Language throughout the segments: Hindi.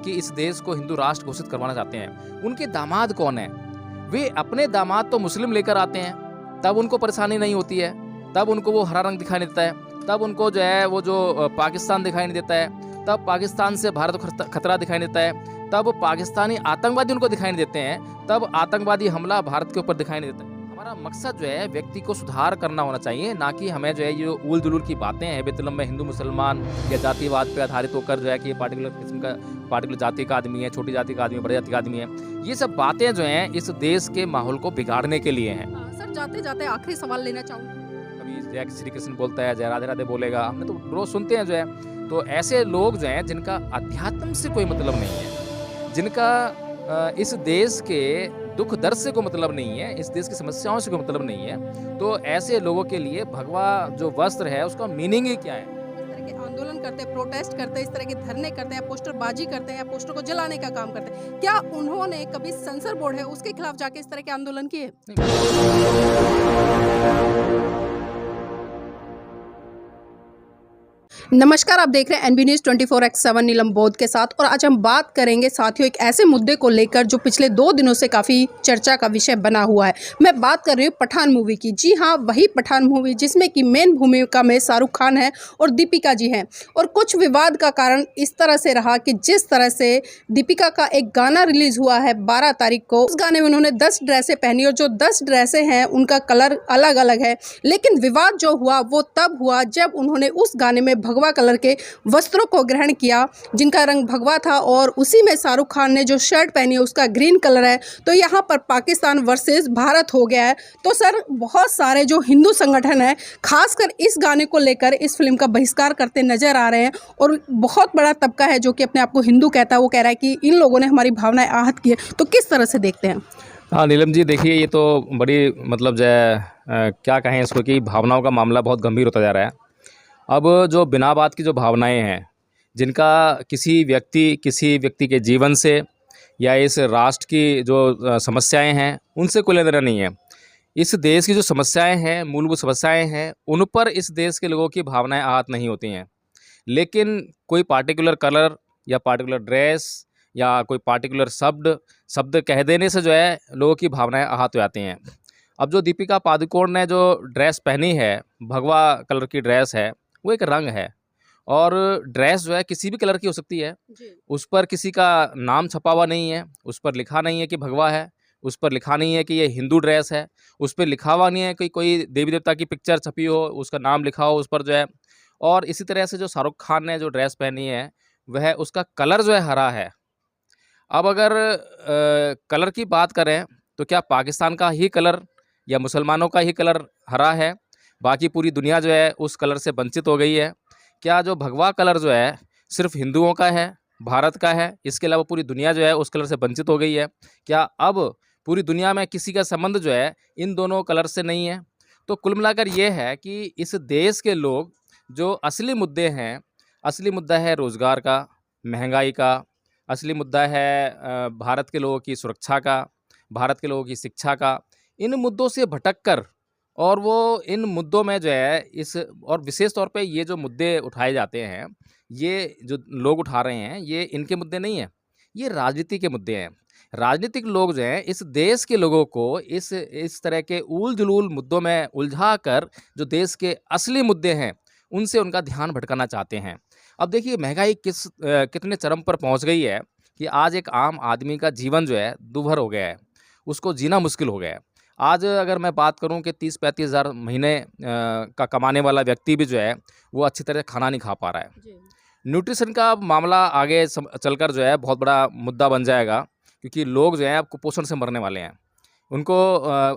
कि इस देश को हिंदू राष्ट्र घोषित करवाना चाहते हैं, उनके दामाद कौन है? वे अपने दामाद तो मुस्लिम लेकर आते हैं, तब उनको परेशानी नहीं होती है, तब उनको वो हरा रंग दिखाई नहीं देता है, तब उनको जो है वो जो पाकिस्तान दिखाई नहीं देता है, तब पाकिस्तान से भारत को खतरा दिखाई नहीं देता है, तब पाकिस्तानी आतंकवादी उनको दिखाई नहीं देते हैं, तब आतंकवादी हमला भारत के ऊपर दिखाई नहीं देता है। हमारा मकसद जो है व्यक्ति को सुधार करना होना चाहिए, ना कि हमें जो है ये उल जुलूल की बातें हैं बेतुलम में हिंदू मुसलमान या जातिवाद पे आधारित होकर जो है कि ये पार्टिकुलर किस्म का पार्टिकुलर जाति का आदमी है, छोटी जाति का आदमी है, बड़ी जाति का आदमी है, ये सब बातें जो हैं इस देश के माहौल को बिगाड़ने के लिए हैं। सर जाते जाते आखिरी सवाल लेना चाहूँगा। कभी जय श्री कृष्ण बोलता है, जय राधे राधे बोलेगा, हमने तो रोज सुनते हैं जो है। तो ऐसे लोग जो हैं जिनका अध्यात्म से कोई मतलब नहीं है, जिनका इस देश के दुख दर्द से कोई मतलब नहीं है, इस देश की समस्याओं से कोई मतलब नहीं है, तो ऐसे लोगों के लिए भगवा जो वस्त्र है उसका मीनिंग ही क्या है? इस तरह के आंदोलन करते हैं, प्रोटेस्ट करते हैं, इस तरह के धरने करते हैं, पोस्टरबाजी करते हैं या पोस्टर को जलाने का काम करते हैं, क्या उन्होंने कभी सेंसर बोर्ड है उसके खिलाफ जाके इस तरह के आंदोलन किए? नमस्कार, आप देख रहे हैं एनबी न्यूज़ 24x7 नीलम बौद्ध के साथ। और आज हम बात करेंगे साथियों एक ऐसे मुद्दे को लेकर जो पिछले 2 दिनों से काफ़ी चर्चा का विषय बना हुआ है। मैं बात कर रही हूँ पठान मूवी की। जी हाँ, वही पठान मूवी जिसमें कि मेन भूमिका में शाहरुख खान है और दीपिका जी हैं। और कुछ विवाद का कारण इस तरह से रहा कि जिस तरह से दीपिका का एक गाना रिलीज़ हुआ है 12 तारीख को, उस गाने में उन्होंने 10 ड्रेसें पहनी और जो 10 ड्रेसें हैं उनका कलर अलग अलग है। लेकिन विवाद जो हुआ वो तब हुआ जब उन्होंने उस गाने में भगवा कलर के वस्त्रों को ग्रहण किया जिनका रंग भगवा था, और उसी में शाहरुख खान ने जो शर्ट पहनी है उसका ग्रीन कलर है। तो यहाँ पर पाकिस्तान वर्सेस भारत हो गया है। तो सर, बहुत सारे जो हिंदू संगठन है खासकर इस गाने को लेकर इस फिल्म का बहिष्कार करते नजर आ रहे हैं, और बहुत बड़ा तबका है जो कि अपने आप को हिंदू कहता है, वो कह रहा है कि इन लोगों ने हमारी भावनाएं आहत की है। तो किस तरह से देखते हैं? हाँ नीलम जी, देखिए ये तो बड़ी मतलब जो है क्या कहें इसको कि भावनाओं का मामला बहुत गंभीर होता जा रहा है। अब जो बिना बात की जो भावनाएं हैं, जिनका किसी व्यक्ति के जीवन से या इस राष्ट्र की जो समस्याएं हैं उनसे कोई लेना देना नहीं है। इस देश की जो समस्याएं हैं, मूलभूत समस्याएं हैं, उन पर इस देश के लोगों की भावनाएं आहत नहीं होती हैं। लेकिन कोई पार्टिकुलर कलर या पार्टिकुलर ड्रेस या कोई पार्टिकुलर शब्द कह देने से जो है लोगों की भावनाएं आहत हो जाती हैं। अब जो दीपिका पादुकोण ने जो ड्रेस पहनी है, भगवा कलर की ड्रेस है, वो एक रंग है, और ड्रेस जो है किसी भी कलर की हो सकती है। उस पर किसी का नाम छपा हुआ नहीं है, उस पर लिखा नहीं है कि भगवा है, उस पर लिखा नहीं है कि ये हिंदू ड्रेस है, उस पर लिखा हुआ नहीं है कि कोई देवी देवता की पिक्चर छपी हो, उसका नाम लिखा हो उस पर जो है। और इसी तरह से जो शाहरुख खान ने जो ड्रेस पहनी है वह उसका कलर जो है हरा है। अब अगर कलर की बात करें तो क्या पाकिस्तान का ही कलर या मुसलमानों का ही कलर हरा है, बाकी पूरी दुनिया जो है उस कलर से वंचित हो गई है? क्या जो भगवा कलर जो है सिर्फ हिंदुओं का है, भारत का है, इसके अलावा पूरी दुनिया जो है उस कलर से वंचित हो गई है? क्या अब पूरी दुनिया में किसी का संबंध जो है इन दोनों कलर से नहीं है? तो कुल मिलाकर ये है कि इस देश के लोग जो असली मुद्दे हैं, असली मुद्दा है रोज़गार का, महंगाई का, असली मुद्दा है भारत के लोगों की सुरक्षा का, भारत के लोगों की शिक्षा का, इन मुद्दों से भटक कर, और वो इन मुद्दों में जो है इस और विशेष तौर पे ये जो मुद्दे उठाए जाते हैं, ये जो लोग उठा रहे हैं, ये इनके मुद्दे नहीं हैं, ये राजनीति के मुद्दे हैं। राजनीतिक लोग जो हैं इस देश के लोगों को इस तरह के ऊल-जुलूल मुद्दों में उलझा कर जो देश के असली मुद्दे हैं, उनसे उनका ध्यान भटकाना चाहते हैं। अब देखिए महंगाई कितने चरम पर पहुंच गई है कि आज एक आम आदमी का जीवन जो है दूभर हो गया है, उसको जीना मुश्किल हो गया है। आज अगर मैं बात करूं कि 30-35 हज़ार महीने का कमाने वाला व्यक्ति भी जो है वो अच्छी तरह खाना नहीं खा पा रहा है। न्यूट्रिशन का मामला आगे चलकर जो है बहुत बड़ा मुद्दा बन जाएगा, क्योंकि लोग जो हैं अब कुपोषण से मरने वाले हैं। उनको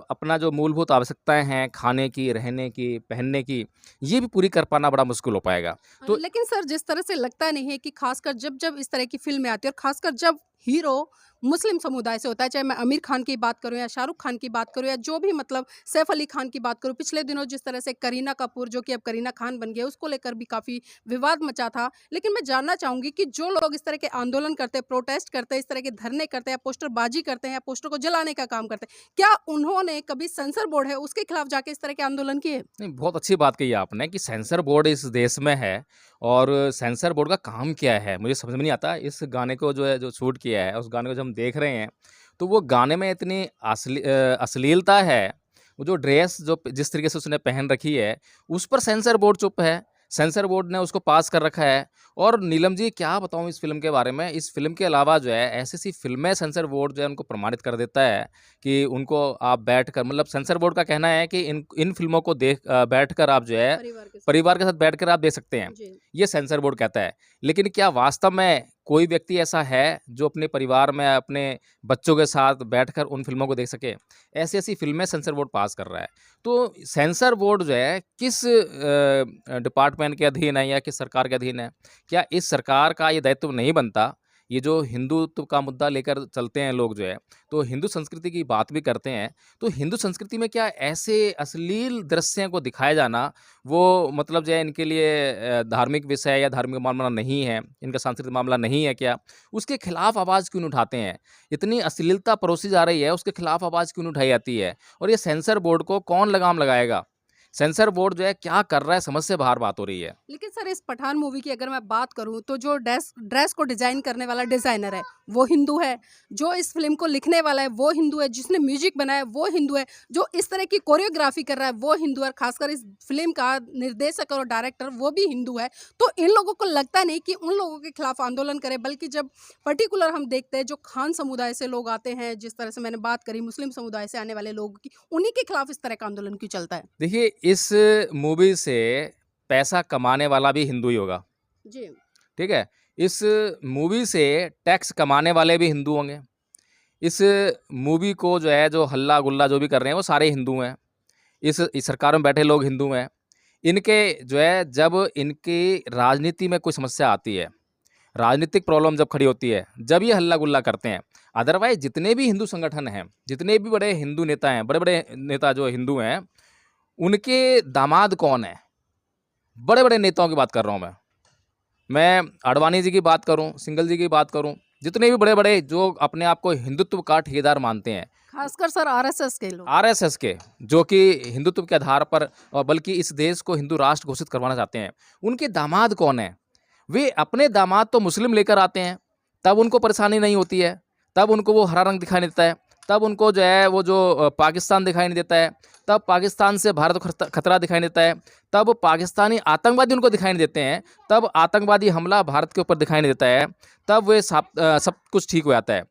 अपना जो मूलभूत आवश्यकताएं हैं, खाने की, रहने की, पहनने की, ये भी पूरी कर पाना बड़ा मुश्किल हो पाएगा। तो लेकिन सर, जिस तरह से लगता नहीं है कि खासकर जब जब इस तरह की फिल्में आती है और खासकर जब हीरो मुस्लिम समुदाय से होता है, चाहे मैं आमिर खान की बात करूं या शाहरुख खान की बात करूं या जो भी मतलब सैफ अली खान की बात करूं। पिछले दिनों जिस तरह से करीना कपूर जो कि अब करीना खान बन गई है, उसको लेकर भी काफ़ी विवाद मचा था। लेकिन मैं जानना चाहूंगी कि जो लोग इस तरह के आंदोलन करते हैं, प्रोटेस्ट करते हैं, इस तरह के धरने करते हैं या पोस्टरबाजी करते हैं या पोस्टर को जलाने का काम करते हैं, क्या उन्होंने कभी सेंसर बोर्ड है उसके खिलाफ जाके इस तरह के आंदोलन किए? नहीं, बहुत अच्छी बात कही आपने कि सेंसर बोर्ड इस देश में है और सेंसर बोर्ड का काम क्या है मुझे समझ में नहीं आता। इस गाने को जो है जो शूट किया है उस गाने को जब हम देख रहे हैं तो वो गाने में इतनी अश्लीलता है। वो जो ड्रेस जो जिस तरीके से उसने पहन रखी है उस पर सेंसर बोर्ड चुप है। सेंसर बोर्ड ने उसको पास कर रखा है। और नीलम जी क्या बताऊँ इस फिल्म के बारे में। इस फिल्म के अलावा जो है ऐसी ऐसी फिल्में सेंसर बोर्ड जो है उनको प्रमाणित कर देता है कि उनको आप बैठ कर मतलब सेंसर बोर्ड का कहना है कि इन फिल्मों को बैठ कर आप जो है परिवार के साथ बैठ कर आप देख सकते हैं। जी। ये सेंसर बोर्ड कहता है। लेकिन क्या वास्तव में कोई व्यक्ति ऐसा है जो अपने परिवार में अपने बच्चों के साथ बैठकर उन फिल्मों को देख सके? ऐसी ऐसी फिल्में सेंसर बोर्ड पास कर रहा है। तो सेंसर बोर्ड जो है किस डिपार्टमेंट के अधीन है या किस सरकार के अधीन है? क्या इस सरकार का ये दायित्व नहीं बनता? ये जो हिंदुत्व का मुद्दा लेकर चलते हैं लोग जो है, तो हिंदू संस्कृति की बात भी करते हैं। तो हिंदू संस्कृति में क्या ऐसे अश्लील दृश्यों को दिखाया जाना वो मतलब जो है इनके लिए धार्मिक विषय या धार्मिक मामला नहीं है, इनका सांस्कृतिक मामला नहीं है क्या? उसके खिलाफ आवाज़ क्यों नहीं उठाते हैं? इतनी अश्लीलता परोसी जा रही है, उसके खिलाफ आवाज़ क्यों नहीं उठाई जाती है? और ये सेंसर बोर्ड को कौन लगाम लगाएगा? सेंसर बोर्ड जो है क्या कर रहा है, समझ से बाहर बात हो रही है। लेकिन सर इस पठान मूवी की अगर मैं बात करूं तो जो ड्रेस ड्रेस को डिजाइन करने वाला डिजाइनर है वो हिंदू है, जो इस फिल्म को लिखने वाला है वो हिंदू है, जिसने म्यूजिक बनाया है वो हिंदू है, जो इस तरह की कोरियोग्राफी कर रहा है वो हिंदू है, और खासकर इस फिल्म का निर्देशक और डायरेक्टर वो भी हिंदू है। तो इन लोगों को लगता नहीं कि उन लोगों के खिलाफ आंदोलन करें, बल्कि जब पर्टिकुलर हम देखते हैं जो खान समुदाय से लोग आते हैं, जिस तरह से मैंने बात करी मुस्लिम समुदाय से आने वाले लोगों की, उन्हीं के खिलाफ इस तरह का आंदोलन क्यों चलता है? देखिए इस मूवी से पैसा कमाने वाला भी हिंदू ही होगा, जी। ठीक है? इस मूवी से टैक्स कमाने वाले भी हिंदू होंगे। इस मूवी को जो है जो हल्ला गुल्ला जो भी कर रहे हैं वो सारे हिंदू हैं। इस सरकार में बैठे लोग हिंदू हैं। इनके जो है जब इनकी राजनीति में कोई समस्या आती है, राजनीतिक प्रॉब्लम जब खड़ी होती है, जब ये हल्ला गुल्ला करते हैं। अदरवाइज जितने भी हिंदू संगठन हैं, जितने भी बड़े हिंदू नेता हैं, बड़े बड़े नेता जो हिंदू हैं, उनके दामाद कौन है? बड़े बड़े नेताओं की बात कर रहा हूँ मैं आडवाणी जी की बात करूं, सिंघल जी की बात करूं, जितने भी बड़े बड़े जो अपने आप को हिंदुत्व का ठेकेदार मानते हैं, खासकर सर आरएसएस के लोग। आरएसएस के जो कि हिंदुत्व के आधार पर और बल्कि इस देश को हिंदू राष्ट्र घोषित करवाना चाहते हैं, उनके दामाद कौन है? वे अपने दामाद तो मुस्लिम लेकर आते हैं, तब उनको परेशानी नहीं होती है, तब उनको वो हरा रंग दिखाई नहीं देता है, तब उनको जो है वो जो पाकिस्तान दिखाई नहीं देता है, तब पाकिस्तान से भारत को खतरा दिखाई नहीं देता है, तब पाकिस्तानी आतंकवादी उनको दिखाई नहीं देते हैं, तब आतंकवादी हमला भारत के ऊपर दिखाई नहीं देता है, तब वे सब कुछ ठीक हो जाता है।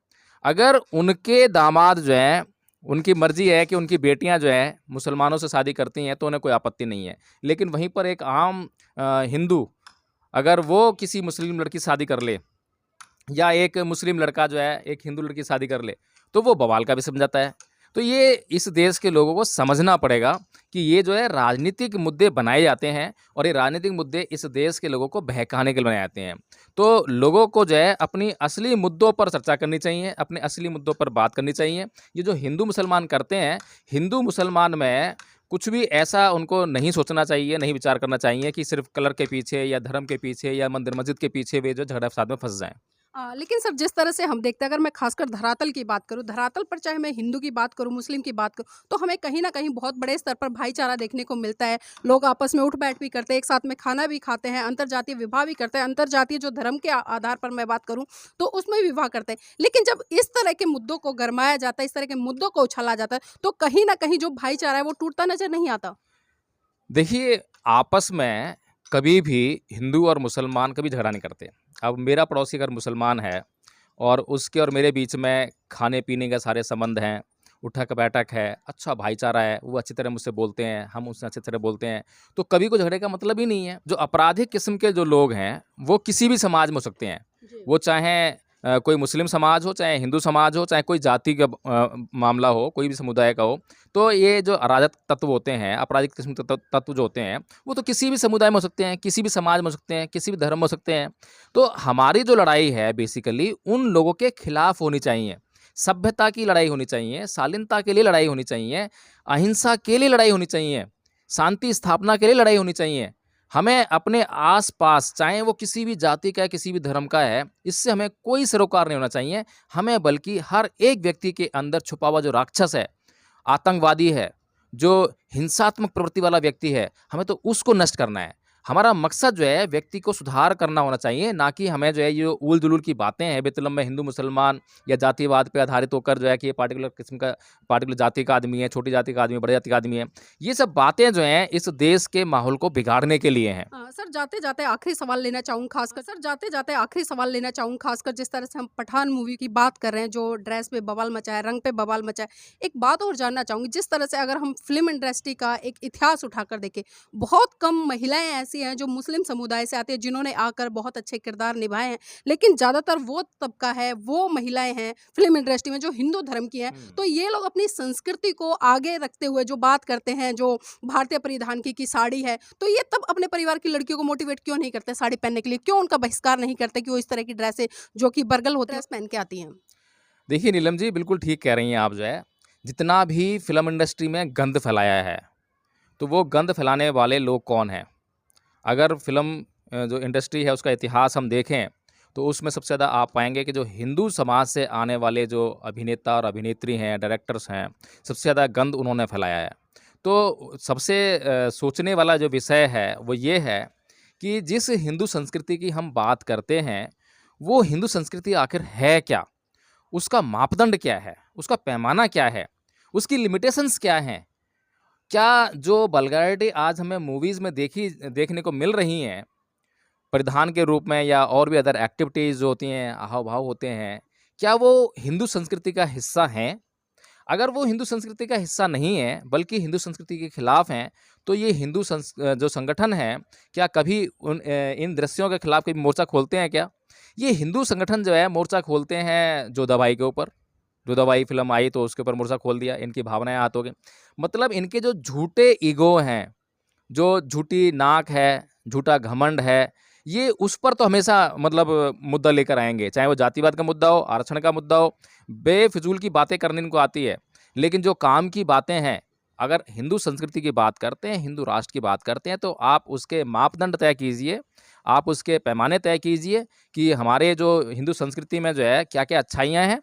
अगर उनके दामाद जो हैं, उनकी मर्जी है कि उनकी बेटियां जो हैं मुसलमानों से शादी करती हैं तो उन्हें कोई आपत्ति नहीं है। लेकिन वहीं पर एक आम हिंदू अगर वो किसी मुस्लिम लड़की से शादी कर ले या एक मुस्लिम लड़का जो है एक हिंदू लड़की से शादी कर ले तो वो बवाल का भी समझाता है। तो ये इस देश के लोगों को समझना पड़ेगा कि ये जो है राजनीतिक मुद्दे बनाए जाते हैं और ये राजनीतिक मुद्दे इस देश के लोगों को बहकाने के लिए बनाए जाते हैं। तो लोगों को जो है अपनी असली मुद्दों पर चर्चा करनी चाहिए, अपने असली मुद्दों पर बात करनी चाहिए। ये जो हिंदू मुसलमान करते हैं, हिंदू मुसलमान में कुछ भी ऐसा उनको नहीं सोचना चाहिए, नहीं विचार करना चाहिए कि सिर्फ कलर के पीछे या धर्म के पीछे या मंदिर मस्जिद के पीछे वे जो झगड़ा फसाद में फंस जाएं। लेकिन सर जिस तरह से हम देखते हैं, अगर मैं खासकर धरातल की बात करूं, धरातल पर चाहे मैं हिंदू की बात करूं, मुस्लिम की बात करूं, तो हमें कहीं ना कहीं बहुत बड़े स्तर पर भाईचारा देखने को मिलता है। लोग आपस में उठ बैठ भी करते हैं, एक साथ में खाना भी खाते हैं, अंतरजातीय विवाह भी करते हैं। अंतरजातीय जो धर्म के आधार पर मैं बात करूं तो उसमें विवाह करते हैं। लेकिन जब इस तरह के मुद्दों को गरमाया जाता है, इस तरह के मुद्दों को उछाला जाता है, तो कहीं ना कहीं जो भाईचारा है वो टूटता नजर नहीं आता। देखिए आपस में कभी भी हिंदू और मुसलमान कभी झगड़ा नहीं करते। अब मेरा पड़ोसी अगर मुसलमान है और उसके और मेरे बीच में खाने पीने के सारे संबंध हैं, उठक बैठक है, अच्छा भाईचारा है, वो अच्छी तरह मुझसे बोलते हैं, हम उससे अच्छी तरह बोलते हैं, तो कभी कोई झगड़े का मतलब ही नहीं है। जो आपराधिक किस्म के जो लोग हैं वो किसी भी समाज में हो सकते हैं, वो चाहें कोई मुस्लिम समाज हो, चाहे हिंदू समाज हो, चाहे कोई जाति का मामला हो, कोई भी समुदाय का हो, तो ये जो अराजक तत्व होते हैं, आपराधिक किस्म के तत्व जो होते हैं, वो तो किसी भी समुदाय में हो सकते हैं, किसी भी समाज में हो सकते हैं, किसी भी धर्म में हो सकते हैं। तो हमारी जो लड़ाई है बेसिकली उन लोगों के खिलाफ होनी चाहिए। सभ्यता की लड़ाई होनी चाहिए, शालीनता के लिए लड़ाई होनी चाहिए, अहिंसा के लिए लड़ाई होनी चाहिए, शांति स्थापना के लिए लड़ाई होनी चाहिए। हमें अपने आस-पास, चाहे वो किसी भी जाति का है, किसी भी धर्म का है, इससे हमें कोई सरोकार नहीं होना चाहिए। हमें बल्कि हर एक व्यक्ति के अंदर छुपा हुआ जो राक्षस है, आतंकवादी है, जो हिंसात्मक प्रवृत्ति वाला व्यक्ति है, हमें तो उसको नष्ट करना है। हमारा मकसद जो है व्यक्ति को सुधार करना होना चाहिए, ना कि हमें जो है ये ऊल-जुलूल की बातें हैं बेतुलम में हिंदू मुसलमान या जातिवाद पे आधारित होकर जो है कि ये पार्टिकुलर किस्म का पार्टिकुलर जाति का आदमी है, छोटी जाति का आदमी है, बड़ी जाति का आदमी है। ये सब बातें जो हैं इस देश के माहौल को बिगाड़ने के लिए हैं। सर जाते-जाते आखिरी सवाल लेना चाहूँगी खासकर जिस तरह से हम पठान मूवी की बात कर रहे हैं, जो ड्रेस पे बवाल मचाया, रंग पे बवाल मचाया। एक बात और जानना चाहूँगी, जिस तरह से अगर हम फ़िल्म इंडस्ट्री का एक इतिहास उठाकर देखें, बहुत कम महिलाएँ ऐसी हैं जो मुस्लिम समुदाय से आती हैं, जिन्होंने आकर बहुत अच्छे किरदार निभाए हैं। लेकिन ज़्यादातर वो तबका है, वो महिलाएँ हैं फ़िल्म इंडस्ट्री में जो हिंदू धर्म की हैं। तो ये लोग अपनी संस्कृति को आगे रखते हुए जो बात करते हैं, जो भारतीय परिधान की साड़ी है, तो ये तब अपने परिवार की लड़कियों को मोटिवेट क्यों नहीं करते साड़ी पहनने के लिए? क्यों उनका बहिष्कार नहीं करते कि वो इस तरह की ड्रेसें जो कि बरगल होते हैं पहन के आती हैं? देखिए नीलम जी, बिल्कुल ठीक कह रही हैं आप जो है। जितना भी फ़िल्म इंडस्ट्री में गंद फैलाया है, तो वो गंद फैलाने वाले लोग कौन हैं? अगर फ़िल्म जो इंडस्ट्री है उसका इतिहास हम देखें, तो उसमें सबसे ज़्यादा आप पाएँगे कि जो हिंदू समाज से आने वाले जो अभिनेता और अभिनेत्री हैं, डायरेक्टर्स हैं, सबसे ज़्यादा गंद उन्होंने फैलाया है। तो सबसे सोचने वाला जो विषय है, वो ये है कि जिस हिंदू संस्कृति की हम बात करते हैं, वो हिंदू संस्कृति आखिर है क्या? उसका मापदंड क्या है? उसका पैमाना क्या है? उसकी लिमिटेशंस क्या हैं? क्या जो वल्गैरिटी आज हमें मूवीज़ में देखने को मिल रही हैं, परिधान के रूप में या और भी अदर एक्टिविटीज़ जो होती हैं, हाव-भाव होते हैं, क्या वो हिंदू संस्कृति का हिस्सा हैं? अगर वो हिंदू संस्कृति का हिस्सा नहीं है, बल्कि हिंदू संस्कृति के खिलाफ हैं, तो ये जो संगठन हैं, क्या कभी इन दृश्यों के खिलाफ कभी मोर्चा खोलते हैं क्या? ये हिंदू संगठन जो है मोर्चा खोलते हैं जोधाबाई के ऊपर। जोधाबाई फ़िल्म आई तो उसके ऊपर मोर्चा खोल दिया, इनकी भावनाएँ आहत हो गईं। मतलब इनके जो झूठे ईगो हैं, जो झूठी नाक है, झूठा घमंड है, ये उस पर तो हमेशा मतलब मुद्दा लेकर आएँगे, चाहे वो जातिवाद का मुद्दा हो, आरक्षण का मुद्दा हो, बेफिज़ूल की बातें करनी इनको आती है। लेकिन जो काम की बातें हैं, अगर हिंदू संस्कृति की बात करते हैं, हिंदू राष्ट्र की बात करते हैं, तो आप उसके मापदंड तय कीजिए, आप उसके पैमाने तय कीजिए कि हमारे जो हिंदू संस्कृति में जो है क्या-क्या अच्छाइयाँ हैं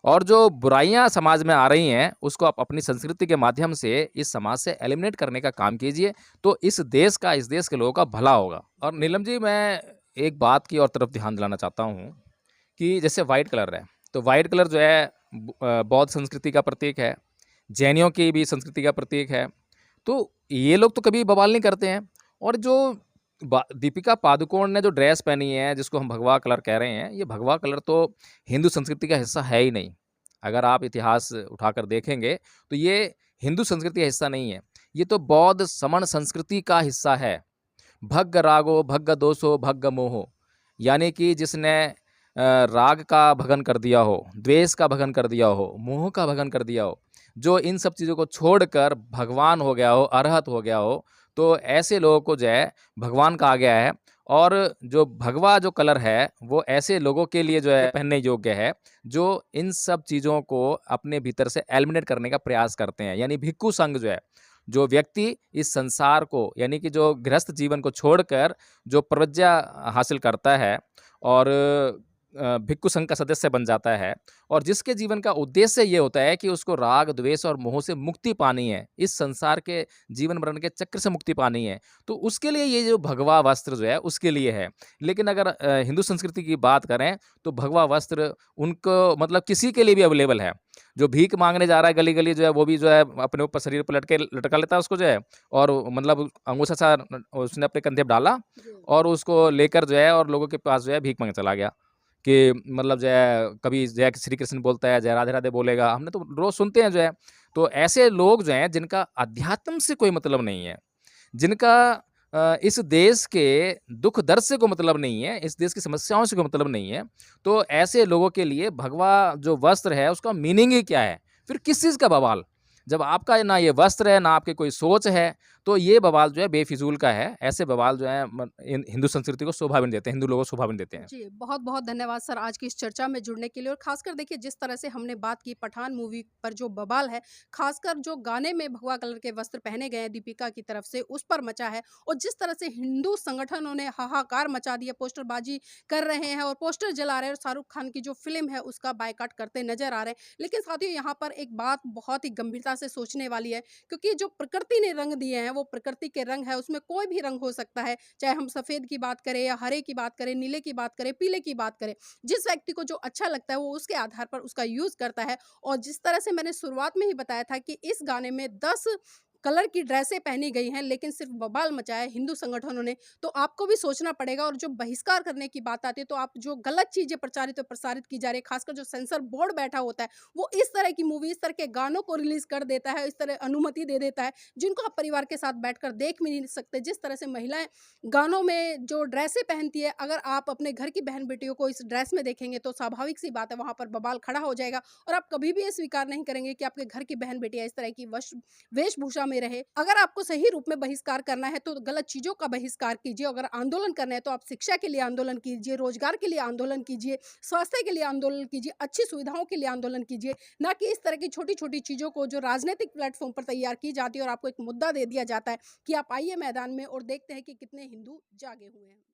और जो बुराइयाँ समाज में आ रही हैं, उसको आप अपनी संस्कृति के माध्यम से इस समाज से एलिमिनेट करने का काम कीजिए, तो इस देश के लोगों का भला होगा। और नीलम जी, मैं एक बात की और तरफ ध्यान दिलाना चाहता हूँ कि जैसे वाइट कलर है, तो वाइट कलर जो है बौद्ध संस्कृति का प्रतीक है, जैनियों की भी संस्कृति का प्रतीक है। तो ये लोग तो कभी बवाल नहीं करते हैं और जो दीपिका पादुकोण ने जो ड्रेस पहनी है, जिसको हम भगवा कलर कह रहे हैं, ये भगवा कलर तो हिंदू संस्कृति का हिस्सा है ही नहीं। अगर आप इतिहास उठाकर देखेंगे, तो ये हिंदू संस्कृति का हिस्सा नहीं है। ये तो बौद्ध समण संस्कृति का हिस्सा है। भग्ग रागो, भग्ग दोषो, भग्ग मोहो, यानी कि जिसने राग का भगन कर दिया हो, द्वेष का भगन कर दिया हो, मोह का भगन कर दिया हो, जो इन सब चीज़ों को छोड़कर भगवान हो गया हो, अरहत हो गया हो, तो ऐसे लोगों को जो है भगवान कहा गया है। और जो भगवा जो कलर है, वो ऐसे लोगों के लिए जो है पहनने योग्य है, जो इन सब चीज़ों को अपने भीतर से एलिमिनेट करने का प्रयास करते हैं। यानी भिक्षु संघ जो है, जो व्यक्ति इस संसार को यानी कि जो गृहस्थ जीवन को छोड़कर जो प्रव्रज्या हासिल करता है और भिक्षु संघ का सदस्य बन जाता है और जिसके जीवन का उद्देश्य ये होता है कि उसको राग, द्वेष और मोह से मुक्ति पानी है, इस संसार के जीवन मरण के चक्र से मुक्ति पानी है, तो उसके लिए ये जो भगवा वस्त्र जो है उसके लिए है। लेकिन अगर हिंदू संस्कृति की बात करें तो भगवा वस्त्र उनको मतलब किसी के लिए भी अवेलेबल है। जो भीख मांगने जा रहा है गली-गली जो है, वो भी जो है अपने ऊपर शरीर पर लटका लेता है उसको जो है और मतलब अंगूठा सा उसने अपने कंधे पे डाला और उसको लेकर जो है और लोगों के पास जो है भीख मांगने चला गया। कि मतलब जो है कभी जय श्री कृष्ण बोलता है, जय राधे राधे बोलेगा, हमने तो रोज़ सुनते हैं जो है। तो ऐसे लोग जो हैं जिनका अध्यात्म से कोई मतलब नहीं है, जिनका इस देश के दुख दर्द से कोई मतलब नहीं है, इस देश की समस्याओं से कोई मतलब नहीं है, तो ऐसे लोगों के लिए भगवा जो वस्त्र है उसका मीनिंग ही क्या है? फिर किस चीज़ का बवाल? जब आपका ना ये वस्त्र है, ना आपकी कोई सोच है, तो ये बवाल जो है बेफिज़ूल का है। ऐसे बवाल जो है हिंदू संस्कृति को शोभा भी नहीं देते हैं, हिंदू लोगों को शोभा भी नहीं देते हैं। जी, बहुत-बहुत धन्यवाद सर आज की इस चर्चा में जुड़ने के लिए और ख़ासकर देखिए जिस तरह से हमने बात की पठान मूवी पर जो बवाल है, ख़ासकर जो गाने में भगवा कलर के वस्त्र पहने गए हैं दीपिका की तरफ से उस पर मचा है और जिस तरह से हिंदू संगठनों ने हाहाकार मचा दिया, पोस्टरबाज़ी कर रहे हैं और पोस्टर जला रहे हैं और शाहरुख खान की जो फ़िल्म है उसका बायकॉट करते नज़र आ रहे हैं। लेकिन साथियों यहाँ पर एक बात बहुत ही गंभीरता से सोचने वाली है क्योंकि जो प्रकृति ने रंग दिए हैं, वो प्रकृति के रंग है, उसमें कोई भी रंग हो सकता है, चाहे हम सफ़ेद की बात करें या हरे की बात करें, नीले की बात करें, पीले की बात करें। जिस व्यक्ति को जो अच्छा लगता है, वो उसके आधार पर उसका यूज़ करता है और जिस तरह से मैंने शुरुआत में ही बताया था कि इस गाने में 10 कलर की ड्रेसें पहनी गई हैं, लेकिन सिर्फ़ बवाल मचाया है हिंदू संगठनों ने। तो आपको भी सोचना पड़ेगा और जो बहिष्कार करने की बात आती है, तो आप जो गलत चीज़ें प्रचारित और प्रसारित की जा रही है, खासकर जो सेंसर बोर्ड बैठा होता है, वो इस तरह की मूवी, इस तरह के गानों को रिलीज़ कर देता है, इस तरह अनुमति दे देता है, जिनको आप परिवार के साथ बैठकर देख भी नहीं सकते। जिस तरह से महिलाएँ गानों में जो ड्रेसें पहनती है, अगर आप अपने घर की बहन-बेटियों को इस ड्रेस में देखेंगे, तो स्वाभाविक-सी बात है, वहाँ पर बवाल खड़ा हो जाएगा और आप कभी भी ये स्वीकार नहीं करेंगे कि आपके घर की बहन-बेटियाँ इस तरह की वेशभूषा में रहे। अगर आपको सही रूप में बहिष्कार करना है, तो गलत चीज़ों का बहिष्कार कीजिए। अगर आंदोलन करना है, तो आप शिक्षा के लिए आंदोलन कीजिए, रोज़गार के लिए आंदोलन कीजिए, स्वास्थ्य के लिए आंदोलन कीजिए, अच्छी सुविधाओं के लिए आंदोलन कीजिए, ना कि इस तरह की छोटी-छोटी चीज़ों को जो राजनीतिक प्लेटफ़ॉर्म पर तैयार की जाती है और आपको एक मुद्दा दे दिया जाता है कि आप आइए मैदान में और देखते हैं कि कितने हिंदू जागे हुए हैं।